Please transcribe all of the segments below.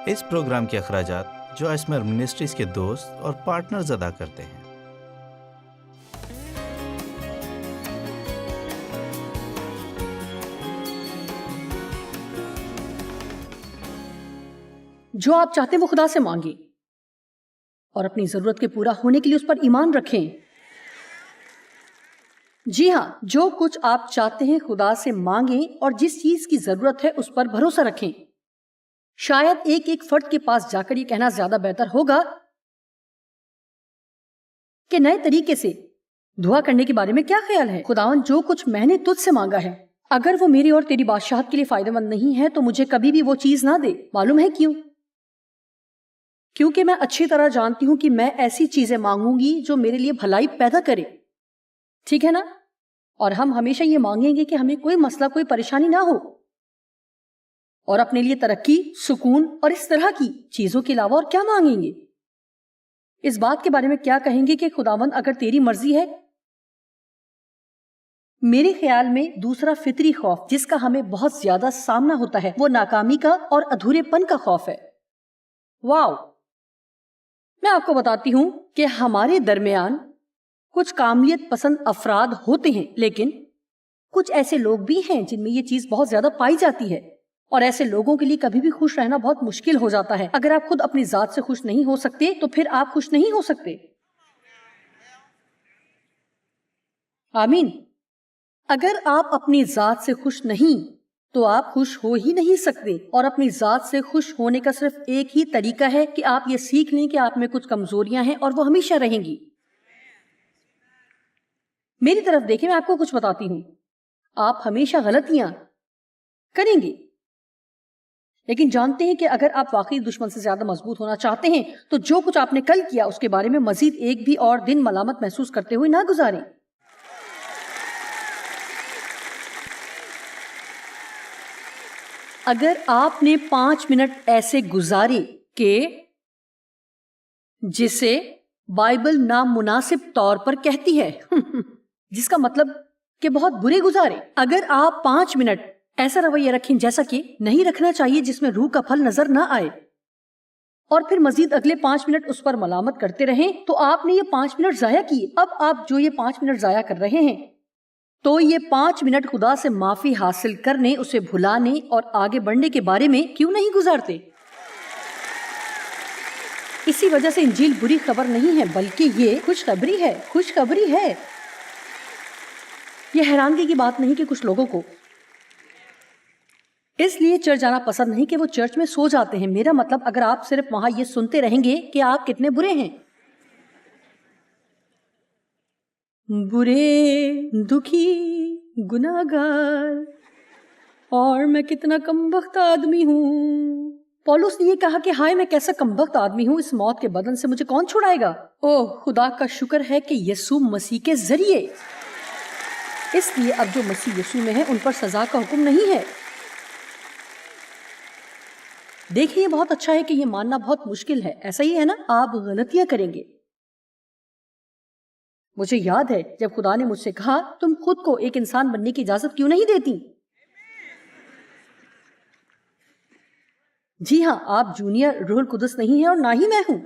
اس programme کے اخراجات جو اسمر منسٹریز کے دوست اور پارٹنرز ادا کرتے ہیں۔ جو آپ چاہتے ہیں وہ خدا سے مانگیں اور اپنی ضرورت کے پورا ہونے کے لیے اس پر ایمان رکھیں۔ جی ہاں، جو کچھ آپ چاہتے ہیں خدا سے مانگیں اور جس چیز کی ضرورت ہے اس پر بھروسہ رکھیں۔ شاید ایک فرد کے پاس جا کر یہ کہنا زیادہ بہتر ہوگا کہ نئے طریقے سے دعا کرنے کے بارے میں کیا خیال ہے؟ خداوند، جو کچھ میں نے تجھ سے مانگا ہے اگر وہ میری اور تیری بادشاہت کے لیے فائدہ مند نہیں ہے تو مجھے کبھی بھی وہ چیز نہ دے۔ معلوم ہے کیوں؟ کیونکہ میں اچھی طرح جانتی ہوں کہ میں ایسی چیزیں مانگوں گی جو میرے لیے بھلائی پیدا کرے، ٹھیک ہے نا؟ اور ہم ہمیشہ یہ مانگیں گے کہ ہمیں کوئی مسئلہ، کوئی پریشانی نہ ہو، اور اپنے لیے ترقی، سکون اور اس طرح کی چیزوں کے علاوہ اور کیا مانگیں گے؟ اس بات کے بارے میں کیا کہیں گے کہ خداوند اگر تیری مرضی ہے؟ میرے خیال میں دوسرا فطری خوف جس کا ہمیں بہت زیادہ سامنا ہوتا ہے وہ ناکامی کا اور ادھورے پن کا خوف ہے۔ واو! میں آپ کو بتاتی ہوں کہ ہمارے درمیان کچھ کاملیت پسند افراد ہوتے ہیں، لیکن کچھ ایسے لوگ بھی ہیں جن میں یہ چیز بہت زیادہ پائی جاتی ہے، اور ایسے لوگوں کے لیے کبھی بھی خوش رہنا بہت مشکل ہو جاتا ہے۔ اگر آپ خود اپنی ذات سے خوش نہیں ہو سکتے تو پھر آپ خوش نہیں ہو سکتے۔ آمین۔ اگر آپ اپنی ذات سے خوش نہیں تو آپ خوش ہو ہی نہیں سکتے، اور اپنی ذات سے خوش ہونے کا صرف ایک ہی طریقہ ہے کہ آپ یہ سیکھ لیں کہ آپ میں کچھ کمزوریاں ہیں اور وہ ہمیشہ رہیں گی۔ میری طرف دیکھیں، میں آپ کو کچھ بتاتی ہوں، آپ ہمیشہ غلطیاں کریں گے، لیکن جانتے ہیں کہ اگر آپ واقعی دشمن سے زیادہ مضبوط ہونا چاہتے ہیں تو جو کچھ آپ نے کل کیا اس کے بارے میں مزید ایک بھی اور دن ملامت محسوس کرتے ہوئے نہ گزاریں۔ اگر آپ نے 5 منٹ ایسے گزارے کہ جسے بائبل نامناسب طور پر کہتی ہے جس کا مطلب کہ بہت برے گزارے، اگر آپ 5 منٹ ایسا رویہ رکھیں جیسا کہ نہیں رکھنا چاہیے جس میں روح کا پھل نظر نہ آئے، اور پھر مزید اگلے 5 منٹ اس پر ملامت کرتے رہیں، تو آپ نے یہ 5 منٹ ضائع کیے۔ اب آپ جو یہ 5 منٹ ضائع کر رہے ہیں تو یہ 5 منٹ خدا سے معافی حاصل کرنے، اسے بھلانے اور آگے بڑھنے کے بارے میں کیوں نہیں گزارتے؟ اسی وجہ سے انجیل بری خبر نہیں ہے بلکہ یہ خوشخبری ہے۔ خوشخبری ہے۔ یہ حیرانگی کی بات نہیں کہ کچھ لوگوں کو اس لیے چرچ جانا پسند نہیں کہ وہ چرچ میں سو جاتے ہیں۔ میرا مطلب اگر آپ صرف وہاں یہ سنتے رہیں گے کہ آپ کتنے برے ہیں، برے، دکھی، گناہگار، اور میں کتنا کمبخت آدمی ہوں۔ پولس نے یہ کہا کہ ہائے میں کیسا کمبخت آدمی ہوں، اس موت کے بدن سے مجھے کون چھڑائے گا؟ اوہ خدا کا شکر ہے کہ یسوع مسیح کے ذریعے۔ اس لیے اب جو مسیح یسوع میں ہے ان پر سزا کا حکم نہیں ہے۔ دیکھیں، یہ بہت اچھا ہے کہ یہ ماننا بہت مشکل ہے، ایسا ہی ہے نا؟ آپ غلطیاں کریں گے۔ مجھے یاد ہے جب خدا نے مجھ سے کہا تم خود کو ایک انسان بننے کی اجازت کیوں نہیں دیتی؟ جی ہاں، آپ جونیئر روح القدس نہیں ہیں اور نہ ہی میں ہوں۔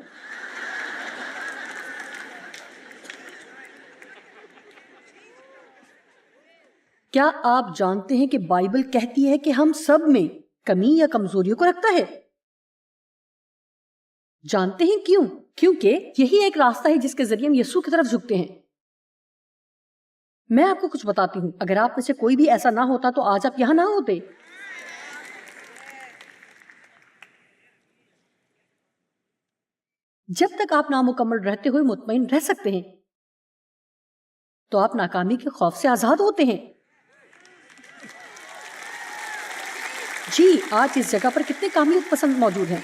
کیا آپ جانتے ہیں کہ بائبل کہتی ہے کہ ہم سب میں کمی یا کمزوریوں کو رکھتا ہے؟ جانتے ہیں کیوں؟ کیونکہ یہی ایک راستہ ہے جس کے ذریعے ہم یسوع کی طرف جھکتے ہیں۔ میں آپ کو کچھ بتاتی ہوں، اگر آپ میں سے کوئی بھی ایسا نہ ہوتا تو آج آپ یہاں نہ ہوتے۔ جب تک آپ نامکمل رہتے ہوئے مطمئن رہ سکتے ہیں تو آپ ناکامی کے خوف سے آزاد ہوتے ہیں۔ جی، آج اس جگہ پر کتنے کامیت پسند موجود ہیں؟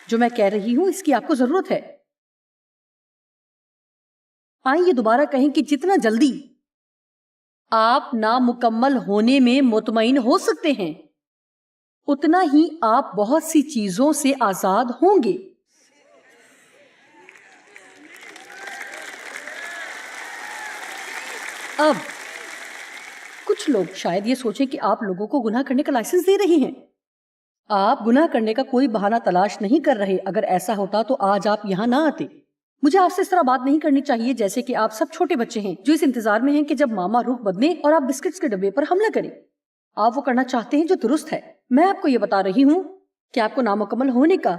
جو میں کہہ رہی ہوں اس کی آپ کو ضرورت ہے۔ آئیں یہ دوبارہ کہیں کہ جتنا جلدی آپ نامکمل ہونے میں مطمئن ہو سکتے ہیں اتنا ہی آپ بہت سی چیزوں سے آزاد ہوں گے۔ اب کچھ لوگ شاید یہ سوچیں کہ آپ لوگوں کو گناہ کرنے کا لائسنس دے رہی ہیں۔ آپ گناہ کرنے کا کوئی بہانہ تلاش نہیں کر رہے. اگر ایسا ہوتا تو آج آپ یہاں نہ آتے. مجھے آپ سے اس طرح بات نہیں کرنی چاہیے جیسے کہ آپ سب چھوٹے بچے ہیں جو اس انتظار میں ہیں کہ جب ماما رخ بدلے اور آپ بسکٹس کے ڈبے پر حملہ کریں. آپ وہ کرنا چاہتے ہیں جو درست ہے. میں آپ کو یہ بتا رہی ہوں کہ آپ کو نامکمل ہونے کا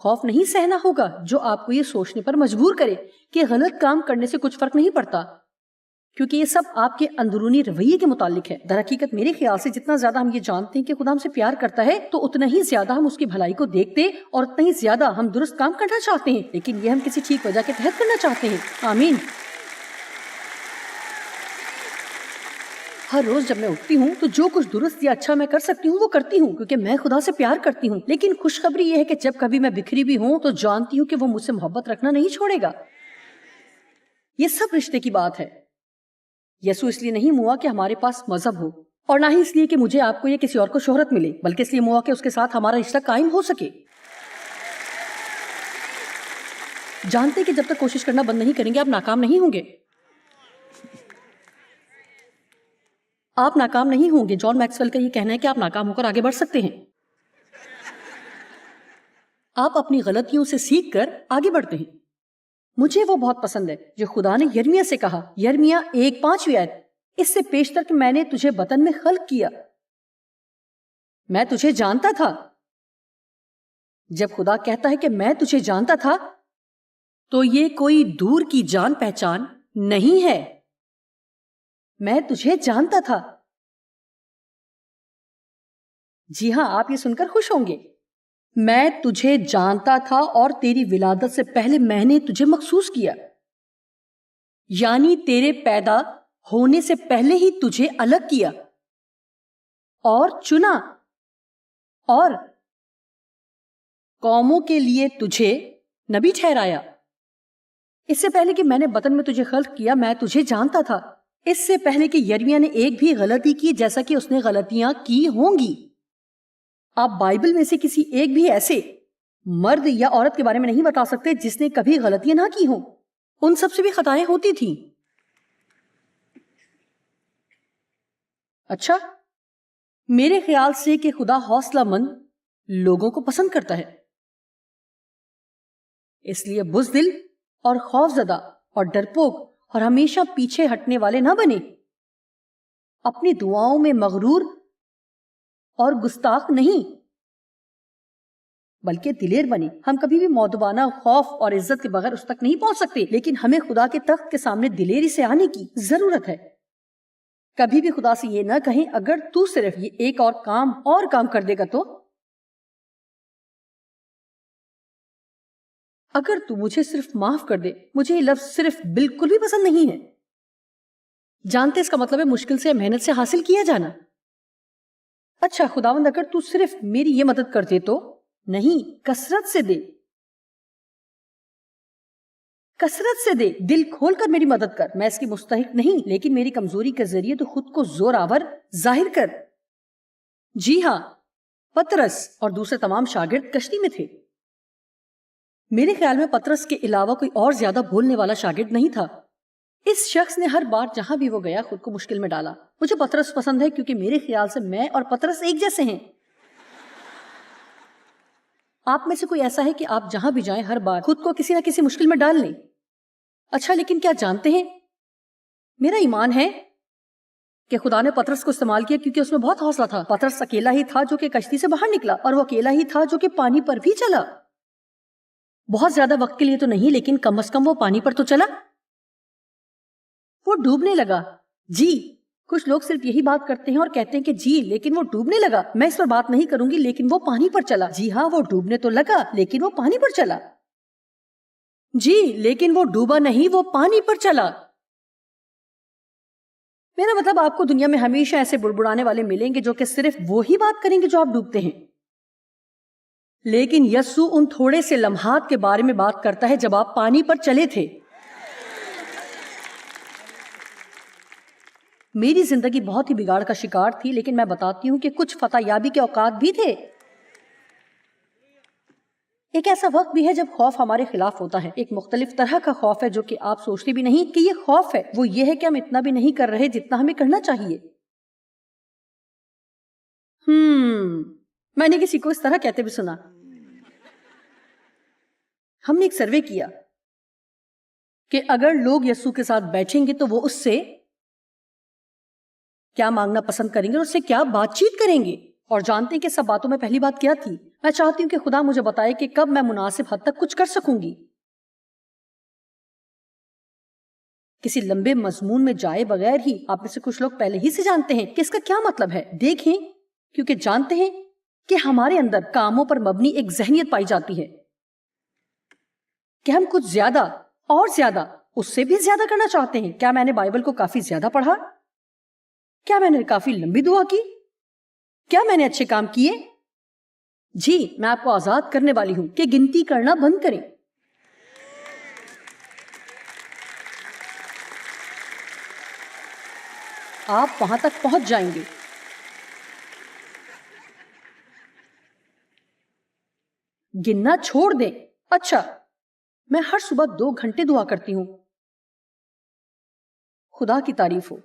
خوف نہیں سہنا ہوگا جو آپ کو یہ سوچنے پر مجبور کرے کہ غلط کام کرنے سے کچھ فرق نہیں پڑتا، کیونکہ یہ سب آپ کے اندرونی رویے کے متعلق ہے. در حقیقت میرے خیال سے جتنا زیادہ ہم یہ جانتے ہیں کہ خدا ہم سے پیار کرتا ہے تو اتنا ہی زیادہ ہم اس کی بھلائی کو دیکھتے اور اتنا ہی زیادہ ہم درست کام کرنا چاہتے ہیں، لیکن یہ ہم کسی ٹھیک وجہ کے تحت کرنا چاہتے ہیں. آمین. ہر روز جب میں اٹھتی ہوں تو جو کچھ درست یا اچھا میں کر سکتی ہوں وہ کرتی ہوں کیونکہ میں خدا سے پیار کرتی ہوں. لیکن خوشخبری یہ ہے کہ جب کبھی میں بکھری بھی ہوں تو جانتی ہوں کہ وہ مجھ سے محبت رکھنا نہیں چھوڑے گا. یہ سب رشتے کی بات ہے. یسوع اس لیے نہیں ہوا کہ ہمارے پاس مذہب ہو، اور نہ ہی اس لیے کہ مجھے آپ کو یا کسی اور کو شہرت ملے، بلکہ اس لیے ہوا کہ اس کے ساتھ ہمارا رشتہ قائم ہو سکے. جانتے کہ جب تک کوشش کرنا بند نہیں کریں گے آپ ناکام نہیں ہوں گے. آپ ناکام نہیں ہوں گے. جان میکسویل کا یہ کہنا ہے کہ آپ ناکام ہو کر آگے بڑھ سکتے ہیں. آپ اپنی غلطیوں سے سیکھ کر آگے بڑھتے ہیں. مجھے وہ بہت پسند ہے جو خدا نے یرمیا سے کہا. یرمیا 1:5 آیت، اس سے پیشتر کہ میں نے تجھے بطن میں خلق کیا میں تجھے جانتا تھا. جب خدا کہتا ہے کہ میں تجھے جانتا تھا تو یہ کوئی دور کی جان پہچان نہیں ہے. میں تجھے جانتا تھا. جی ہاں، آپ یہ سن کر خوش ہوں گے. میں تجھے جانتا تھا اور تیری ولادت سے پہلے میں نے تجھے مخصوص کیا، یعنی تیرے پیدا ہونے سے پہلے ہی تجھے الگ کیا اور چنا اور قوموں کے لیے تجھے نبی ٹھہرایا. اس سے پہلے کہ میں نے بطن میں تجھے خلق کیا میں تجھے جانتا تھا. اس سے پہلے کہ یرمیا نے ایک بھی غلطی کی جیسا کہ اس نے غلطیاں کی ہوں گی. آپ بائبل میں سے کسی ایک بھی ایسے مرد یا عورت کے بارے میں نہیں بتا سکتے جس نے کبھی غلطیاں نہ کی ہوں. ان سب سے بھی خطائیں ہوتی تھیں. اچھا، میرے خیال سے کہ خدا حوصلہ مند لوگوں کو پسند کرتا ہے، اس لیے بزدل اور خوف زدہ اور ڈرپوک اور ہمیشہ پیچھے ہٹنے والے نہ بنے. اپنی دعاؤں میں مغرور اور گستاخ نہیں بلکہ دلیر بنے. ہم کبھی بھی مؤدبانہ خوف اور عزت کے بغیر اس تک نہیں پہنچ سکتے، لیکن ہمیں خدا کے تخت کے سامنے دلیری سے آنے کی ضرورت ہے. کبھی بھی خدا سے یہ نہ کہیں اگر تو صرف یہ ایک اور کام کر دے گا تو، اگر تو مجھے صرف معاف کر دے. مجھے یہ لفظ صرف بالکل بھی پسند نہیں ہے. جانتے اس کا مطلب ہے مشکل سے محنت سے حاصل کیا جانا. اچھا خداوند اگر تو صرف میری یہ مدد کر دے تو، نہیں، کثرت سے دے، کثرت سے دے. دل کھول کر میری مدد کر. میں اس کی مستحق نہیں، لیکن میری کمزوری کے ذریعے تو خود کو زور آور ظاہر کر. جی ہاں، پترس اور دوسرے تمام شاگرد کشتی میں تھے. میرے خیال میں پترس کے علاوہ کوئی اور زیادہ بولنے والا شاگرد نہیں تھا. اس شخص نے ہر بار جہاں بھی وہ گیا خود کو مشکل میں ڈالا. مجھے پترس پسند ہے کیونکہ میرے خیال سے میں اور پترس ایک جیسے ہیں. آپ میں سے کوئی ایسا ہے کہ آپ جہاں بھی جائیں ہر بار خود کو کسی نہ کسی مشکل میں ڈال لیں؟ اچھا، لیکن کیا جانتے ہیں میرا ایمان ہے کہ خدا نے پترس کو استعمال کیا کیونکہ اس میں بہت حوصلہ تھا. پترس اکیلا ہی تھا جو کہ کشتی سے باہر نکلا، اور وہ اکیلا ہی تھا جو کہ پانی پر بھی چلا. بہت زیادہ وقت کے لیے تو نہیں، لیکن کم از کم وہ پانی پر تو چلا. وہ ڈوبنے لگا. جی، کچھ لوگ صرف یہی بات کرتے ہیں اور کہتے ہیں کہ جی لیکن وہ ڈوبنے لگا. میں اس پر بات نہیں کروں گی، لیکن وہ پانی پر چلا. جی ہاں، وہ ڈوبنے تو لگا لیکن وہ پانی پر چلا. جی لیکن وہ ڈوبا نہیں، وہ پانی پر چلا. میرا مطلب آپ کو دنیا میں ہمیشہ ایسے بڑبڑانے والے ملیں گے جو کہ صرف وہی بات کریں گے جو آپ ڈوبتے ہیں. لیکن یسوع ان تھوڑے سے لمحات کے بارے میں بات کرتا ہے جب آپ پانی پر چلے تھے. میری زندگی بہت ہی بگاڑ کا شکار تھی، لیکن میں بتاتی ہوں کہ کچھ فتح یابی کے اوقات بھی تھے. ایک ایسا وقت بھی ہے جب خوف ہمارے خلاف ہوتا ہے. ایک مختلف طرح کا خوف ہے جو کہ آپ سوچتے بھی نہیں کہ یہ خوف ہے. وہ یہ ہے کہ ہم اتنا بھی نہیں کر رہے جتنا ہمیں کرنا چاہیے. میں نے کسی کو اس طرح کہتے بھی سنا. ہم نے ایک سروے کیا کہ اگر لوگ یسوع کے ساتھ بیٹھیں گے تو وہ اس سے کیا مانگنا پسند کریں گے اور اس سے کیا بات چیت کریں گے. اور جانتے ہیں کہ سب باتوں میں پہلی بات کیا تھی؟ میں چاہتی ہوں کہ خدا مجھے بتائے کہ کب میں مناسب حد تک کچھ کر سکوں گی. کسی لمبے مضمون میں جائے بغیر ہی آپ میں سے کچھ لوگ پہلے ہی سے جانتے ہیں کہ اس کا کیا مطلب ہے. دیکھیں، کیونکہ جانتے ہیں کہ ہمارے اندر کاموں پر مبنی ایک ذہنیت پائی جاتی ہے کہ ہم کچھ زیادہ اور زیادہ اس سے بھی زیادہ کرنا چاہتے ہیں. کیا میں نے بائبل کو کافی زیادہ پڑھا؟ کیا میں نے کافی لمبی دعا کی؟ کیا میں نے اچھے کام کیے؟ جی، میں آپ کو آزاد کرنے والی ہوں کہ گنتی کرنا بند کریں. آپ وہاں تک پہنچ جائیں گے. گننا چھوڑ دیں. اچھا، میں ہر صبح 2 گھنٹے دعا کرتی ہوں. خدا کی تعریف ہو.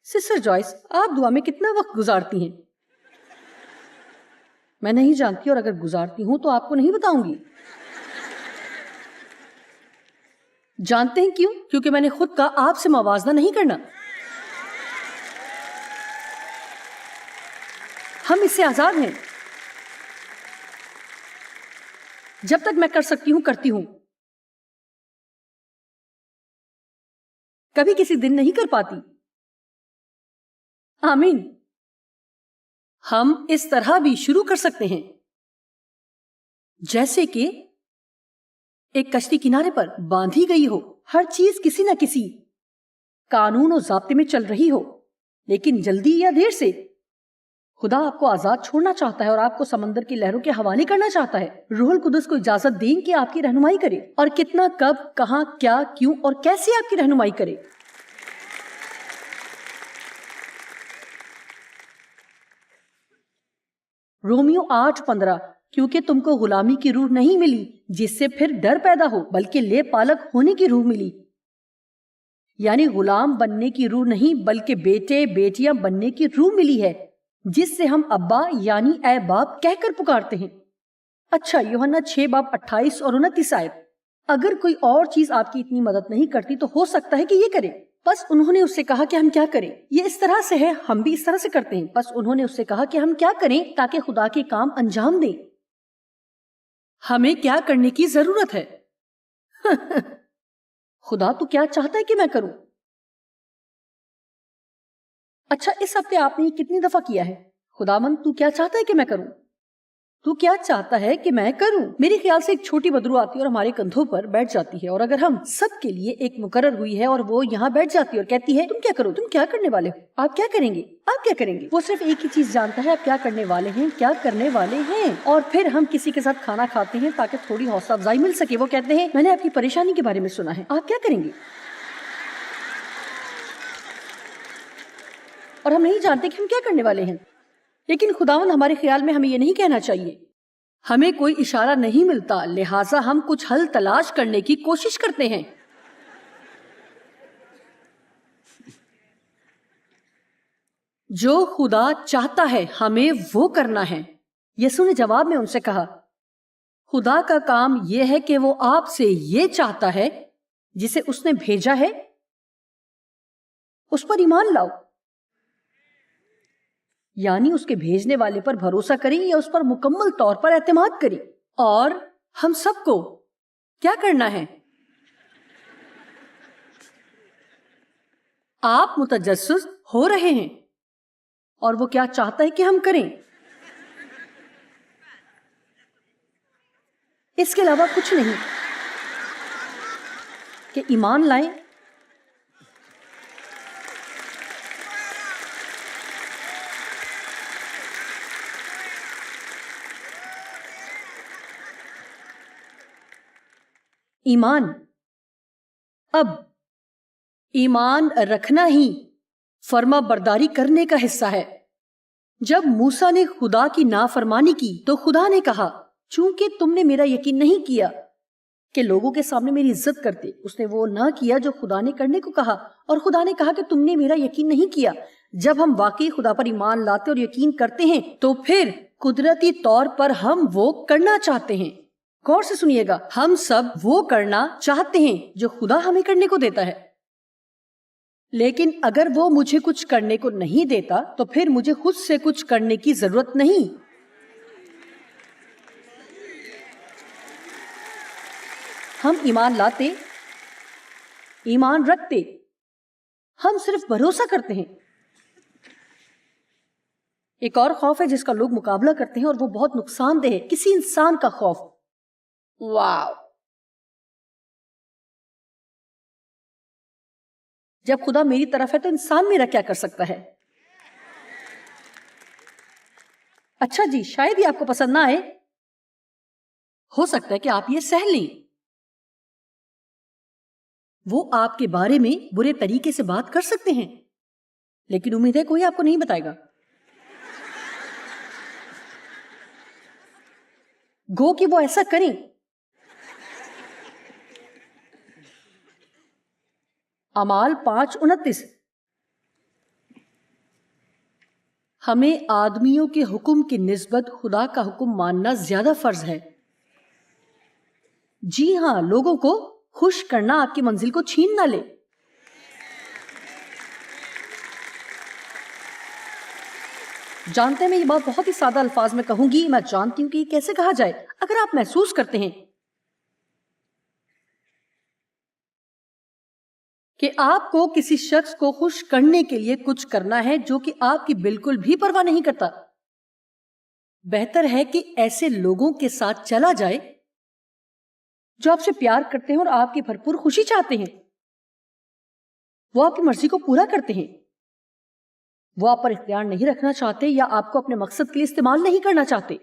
سسٹر جوائس، آپ دعا میں کتنا وقت گزارتی ہیں؟ میں نہیں جانتی، اور اگر گزارتی ہوں تو آپ کو نہیں بتاؤں گی. جانتے ہیں کیوں؟ کیونکہ میں نے خود کا آپ سے موازنہ نہیں کرنا. ہم اس سے آزاد ہیں. جب تک میں کر سکتی ہوں کرتی ہوں. کبھی کسی دن نہیں کر پاتی. آمین. ہم اس طرح بھی شروع کر سکتے ہیں جیسے کہ ایک کشتی کنارے پر باندھی گئی ہو. ہر چیز کسی نہ کسی قانون و ضابطے میں چل رہی ہو، لیکن جلدی یا دیر سے خدا آپ کو آزاد چھوڑنا چاہتا ہے اور آپ کو سمندر کی لہروں کے حوالے کرنا چاہتا ہے. روح القدس کو اجازت دیں کہ آپ کی رہنمائی کرے، اور کتنا، کب، کہاں، کیا، کیوں اور کیسے آپ کی رہنمائی کرے. رومیو 8:15 کیونکہ تم کو غلامی کی روح نہیں ملی جس سے پھر ڈر پیدا ہو، بلکہ لے پالک ہونے کی روح ملی. یعنی غلام بننے کی روح نہیں، بلکہ بیٹے بیٹیاں بننے کی روح ملی ہے، جس سے ہم ابا یعنی اے باپ کہہ کر پکارتے ہیں. اچھا، یوحنا 6:28 اور 29 آیت. اگر کوئی اور چیز آپ کی اتنی مدد نہیں کرتی تو ہو سکتا ہے کہ یہ کرے. بس انہوں نے اس سے کہا کہ ہم کیا کریں. یہ اس طرح سے ہے، ہم بھی اس طرح سے کرتے ہیں. بس انہوں نے اس سے کہا کہ ہم کیا کریں تاکہ خدا کے کام انجام دیں. ہمیں کیا کرنے کی ضرورت ہے؟ خدا تو کیا چاہتا ہے کہ میں کروں؟ اچھا، اس ہفتے آپ نے یہ کتنی دفعہ کیا ہے؟ خداوند تو کیا چاہتا ہے کہ میں کروں؟ تو کیا چاہتا ہے کہ میں کروں؟ میرے خیال سے ایک چھوٹی بدرو آتی ہے اور ہمارے کندھوں پر بیٹھ جاتی ہے، اور اگر ہم سب کے لیے ایک مقرر ہوئی ہے اور وہ یہاں بیٹھ جاتی ہے اور کہتی ہے تم کیا کرو، تم کیا کرنے والے ہو، آپ کیا کریں گے، آپ کیا کریں گے. وہ صرف ایک ہی چیز جانتا ہے، آپ کیا کرنے والے ہیں، کیا کرنے والے ہیں. اور پھر ہم کسی کے ساتھ کھانا کھاتے ہیں تاکہ تھوڑی حوصلہ افزائی مل سکے. وہ کہتے ہیں میں نے آپ کی پریشانی کے بارے میں سنا ہے، آپ کیا کریں گے. اور ہم نہیں جانتے کہ ہم کیا کرنے والے ہیں. لیکن خداوند ہمارے خیال میں ہمیں یہ نہیں کہنا چاہیے. ہمیں کوئی اشارہ نہیں ملتا، لہٰذا ہم کچھ حل تلاش کرنے کی کوشش کرتے ہیں. جو خدا چاہتا ہے ہمیں وہ کرنا ہے. یسوع نے جواب میں ان سے کہا، خدا کا کام یہ ہے کہ وہ آپ سے یہ چاہتا ہے جسے اس نے بھیجا ہے اس پر ایمان لاؤ. یعنی اس کے بھیجنے والے پر بھروسہ کریں یا اس پر مکمل طور پر اعتماد کریں. اور ہم سب کو کیا کرنا ہے؟ آپ متجسس ہو رہے ہیں، اور وہ کیا چاہتا ہے کہ ہم کریں. اس کے علاوہ کچھ نہیں کہ ایمان لائیں، ایمان. اب ایمان رکھنا ہی فرما برداری کرنے کا حصہ ہے. جب موسیٰ نے خدا کی نافرمانی کی تو خدا نے کہا، چونکہ تم نے میرا یقین نہیں کیا کہ لوگوں کے سامنے میری عزت کرتے. اس نے وہ نہ کیا جو خدا نے کرنے کو کہا، اور خدا نے کہا کہ تم نے میرا یقین نہیں کیا. جب ہم واقعی خدا پر ایمان لاتے اور یقین کرتے ہیں تو پھر قدرتی طور پر ہم وہ کرنا چاہتے ہیں. غور سے سنیے گا, ہم سب وہ کرنا چاہتے ہیں جو خدا ہمیں کرنے کو دیتا ہے. لیکن اگر وہ مجھے کچھ کرنے کو نہیں دیتا تو پھر مجھے خود سے کچھ کرنے کی ضرورت نہیں. ہم ایمان لاتے, ایمان رکھتے, ہم صرف بھروسہ کرتے ہیں. ایک اور خوف ہے جس کا لوگ مقابلہ کرتے ہیں اور وہ بہت نقصان دہ ہے, کسی انسان کا خوف. واو, جب خدا میری طرف ہے تو انسان میرا کیا کر سکتا ہے؟ اچھا جی, شاید یہ آپ کو پسند نہ آئے, ہو سکتا ہے کہ آپ یہ سہ لیں. وہ آپ کے بارے میں برے طریقے سے بات کر سکتے ہیں, لیکن امید ہے کوئی آپ کو نہیں بتائے گا. گو کہ وہ ایسا کریں. اعمال 5:29. ہمیں آدمیوں کے حکم کی نسبت خدا کا حکم ماننا زیادہ فرض ہے. جی ہاں, لوگوں کو خوش کرنا آپ کی منزل کو چھین نہ لے. جانتے ہیں میں یہ بات بہت ہی سادہ الفاظ میں کہوں گی, میں جانتی ہوں کہ یہ کیسے کہا جائے. اگر آپ محسوس کرتے ہیں کہ آپ کو کسی شخص کو خوش کرنے کے لیے کچھ کرنا ہے جو کہ آپ کی بالکل بھی پرواہ نہیں کرتا, بہتر ہے کہ ایسے لوگوں کے ساتھ چلا جائے جو آپ سے پیار کرتے ہیں اور آپ کی بھرپور خوشی چاہتے ہیں. وہ آپ کی مرضی کو پورا کرتے ہیں. وہ آپ پر اختیار نہیں رکھنا چاہتے یا آپ کو اپنے مقصد کے لیے استعمال نہیں کرنا چاہتے.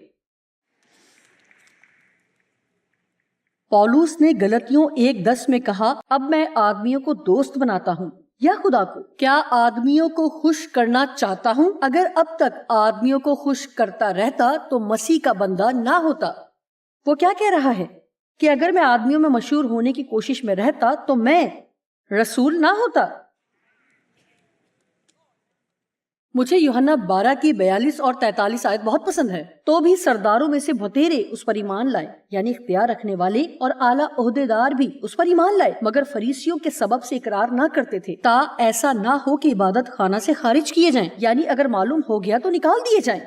پولوس نے غلطیوں 1:10 میں کہا, اب میں آدمیوں کو دوست بناتا ہوں یا خدا کو؟ کیا آدمیوں کو خوش کرنا چاہتا ہوں؟ اگر اب تک آدمیوں کو خوش کرتا رہتا تو مسیح کا بندہ نہ ہوتا. وہ کیا کہہ رہا ہے کہ اگر میں آدمیوں میں مشہور ہونے کی کوشش میں رہتا تو میں رسول نہ ہوتا. مجھے یوحنا 12 کی 42 اور 43 آیت بہت پسند ہے. تو بھی سرداروں میں سے بہتیرے اس پر ایمان لائے, یعنی اختیار رکھنے والے اور اعلیٰ عہدیدار بھی اس پر ایمان لائے, مگر فریسیوں کے سبب سے اقرار نہ کرتے تھے, تا ایسا نہ ہو کہ عبادت خانہ سے خارج کیے جائیں, یعنی اگر معلوم ہو گیا تو نکال دیے جائیں.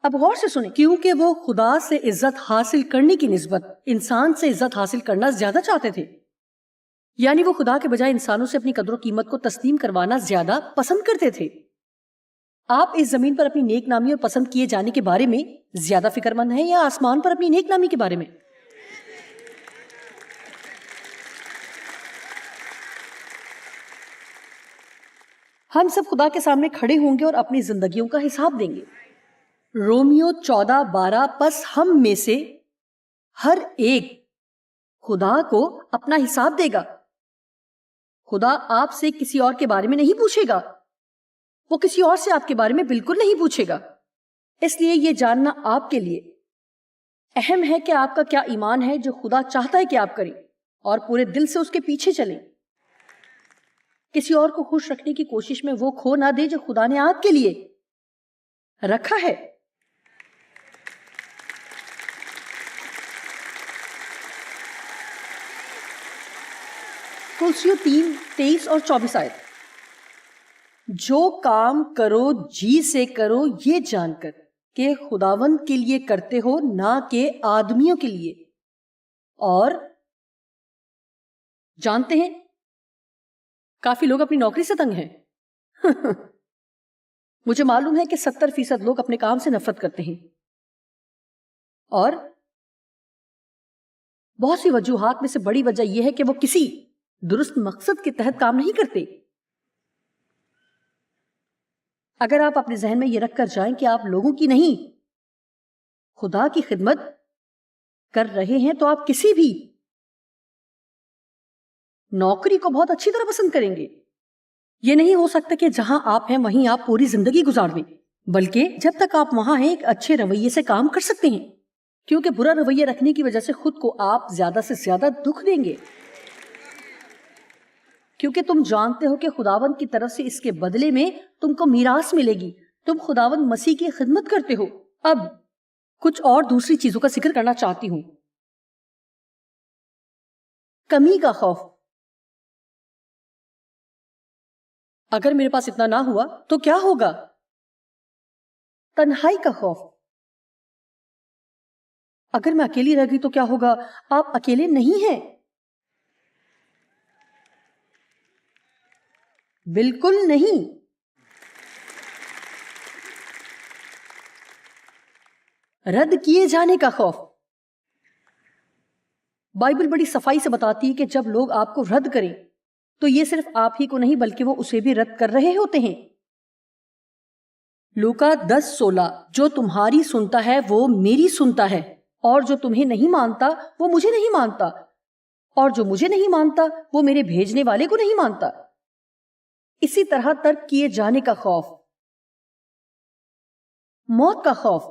اب غور سے سنیں, کیونکہ وہ خدا سے عزت حاصل کرنے کی نسبت انسان سے عزت حاصل کرنا زیادہ چاہتے تھے. یعنی وہ خدا کے بجائے انسانوں سے اپنی قدر و قیمت کو تسلیم کروانا زیادہ پسند کرتے تھے. آپ اس زمین پر اپنی نیک نامی اور پسند کیے جانے کے بارے میں زیادہ فکر مند ہیں یا آسمان پر اپنی نیک نامی کے بارے میں؟ ہم سب خدا کے سامنے کھڑے ہوں گے اور اپنی زندگیوں کا حساب دیں گے. رومیو 14:12. پس ہم میں سے ہر ایک خدا کو اپنا حساب دے گا. خدا آپ سے کسی اور کے بارے میں نہیں پوچھے گا, وہ کسی اور سے آپ کے بارے میں بالکل نہیں پوچھے گا. اس لیے یہ جاننا آپ کے لیے اہم ہے کہ آپ کا کیا ایمان ہے جو خدا چاہتا ہے کہ آپ کریں, اور پورے دل سے اس کے پیچھے چلیں. کسی اور کو خوش رکھنے کی کوشش میں وہ کھو نہ دے جو خدا نے آپ کے لیے رکھا ہے. کلسیو 3:23 اور 24 آیت. جو کام کرو جی سے کرو یہ جان کر کہ خداوند کے لیے کرتے ہو, نہ کہ آدمیوں کے لیے. اور جانتے ہیں کافی لوگ اپنی نوکری سے تنگ ہیں. مجھے معلوم ہے کہ 70% لوگ اپنے کام سے نفرت کرتے ہیں, اور بہت سی وجوہات میں سے بڑی وجہ یہ ہے کہ وہ کسی درست مقصد کے تحت کام نہیں کرتے. اگر آپ اپنے ذہن میں یہ رکھ کر جائیں کہ آپ لوگوں کی نہیں خدا کی خدمت کر رہے ہیں تو آپ کسی بھی نوکری کو بہت اچھی طرح پسند کریں گے. یہ نہیں ہو سکتا کہ جہاں آپ ہیں وہیں آپ پوری زندگی گزار دیں, بلکہ جب تک آپ وہاں ہیں ایک اچھے رویے سے کام کر سکتے ہیں, کیونکہ برا رویہ رکھنے کی وجہ سے خود کو آپ زیادہ سے زیادہ دکھ دیں گے, کیونکہ تم جانتے ہو کہ خداوند کی طرف سے اس کے بدلے میں تم کو میراث ملے گی. تم خداوند مسیح کی خدمت کرتے ہو. اب کچھ اور دوسری چیزوں کا ذکر کرنا چاہتی ہوں. کمی کا خوف. اگر میرے پاس اتنا نہ ہوا تو کیا ہوگا؟ تنہائی کا خوف. اگر میں اکیلی رہ گئی تو کیا ہوگا؟ آپ اکیلے نہیں ہیں. بالکل نہیں. رد کیے جانے کا خوف. بائبل بڑی صفائی سے بتاتی ہے کہ جب لوگ آپ کو رد کریں تو یہ صرف آپ ہی کو نہیں بلکہ وہ اسے بھی رد کر رہے ہوتے ہیں. لوکا 10:16 جو تمہاری سنتا ہے وہ میری سنتا ہے، اور جو تمہیں نہیں مانتا وہ مجھے نہیں مانتا، اور جو مجھے نہیں مانتا وہ میرے بھیجنے والے کو نہیں مانتا. اسی طرح ترک کیے جانے کا خوف. موت کا خوف.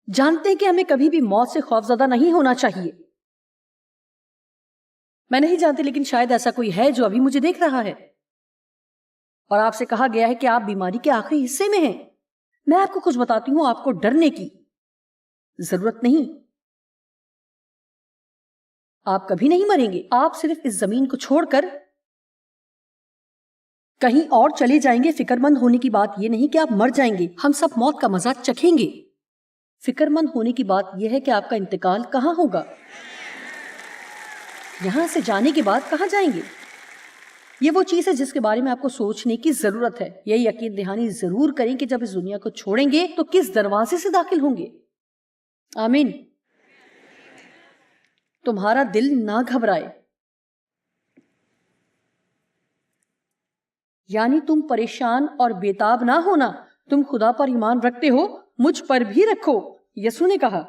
جانتے ہیں کہ ہمیں کبھی بھی موت سے خوف زدہ نہیں ہونا چاہیے. میں نہیں جانتی لیکن شاید ایسا کوئی ہے جو ابھی مجھے دیکھ رہا ہے اور آپ سے کہا گیا ہے کہ آپ بیماری کے آخری حصے میں ہیں. میں آپ کو کچھ بتاتی ہوں، آپ کو ڈرنے کی ضرورت نہیں. آپ کبھی نہیں مریں گے. آپ صرف اس زمین کو چھوڑ کر کہیں اور چلے جائیں گے. فکر مند ہونے کی بات یہ نہیں کہ آپ مر جائیں گے. ہم سب موت کا مزہ چکھیں گے. فکر مند ہونے کی بات یہ ہے کہ آپ کا انتقال کہاں ہوگا. یہاں سے جانے کے بعد کہاں جائیں گے. یہ وہ چیز ہے جس کے بارے میں آپ کو سوچنے کی ضرورت ہے. یہ یقین دہانی ضرور کریں کہ جب اس دنیا کو چھوڑیں گے تو کس دروازے سے داخل ہوں گے. آمین. تمہارا دل نہ گھبرائے. یعنی تم پریشان اور بیتاب نہ ہونا. تم خدا پر ایمان رکھتے ہو، مجھ پر بھی رکھو. یسوع نے کہا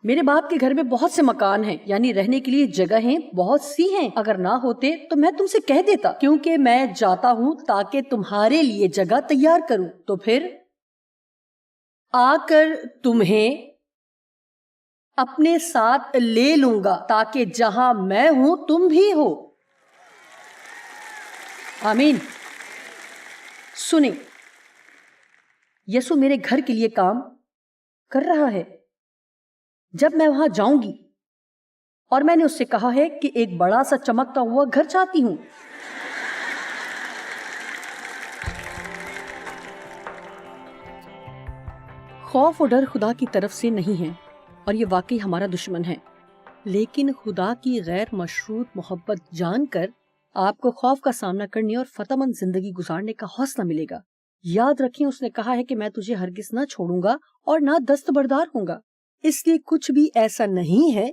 میرے باپ کے گھر میں بہت سے مکان ہیں، یعنی رہنے کے لیے جگہیں بہت سی ہیں. اگر نہ ہوتے تو میں تم سے کہہ دیتا، کیونکہ میں جاتا ہوں تاکہ تمہارے لیے جگہ تیار کروں. تو پھر آ کر تمہیں اپنے ساتھ لے لوں گا تاکہ جہاں میں ہوں تم بھی ہو. آمین. سنیں، یسوع میرے گھر کے لیے کام کر رہا ہے. جب میں وہاں جاؤں گی اور میں نے اس سے کہا ہے کہ ایک بڑا سا چمکتا ہوا گھر چاہتی ہوں. خوف اور ڈر خدا کی طرف سے نہیں ہے اور یہ واقعی ہمارا دشمن ہے. لیکن خدا کی غیر مشروط محبت جان کر آپ کو خوف کا سامنا کرنے اور فتح مند زندگی گزارنے کا حوصلہ ملے گا. یاد رکھیں اس نے کہا ہے کہ میں تجھے ہرگز نہ چھوڑوں گا اور نہ دستبردار ہوں گا. اس لیے کچھ بھی ایسا نہیں ہے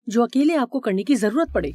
جو اکیلے آپ کو کرنے کی ضرورت پڑے.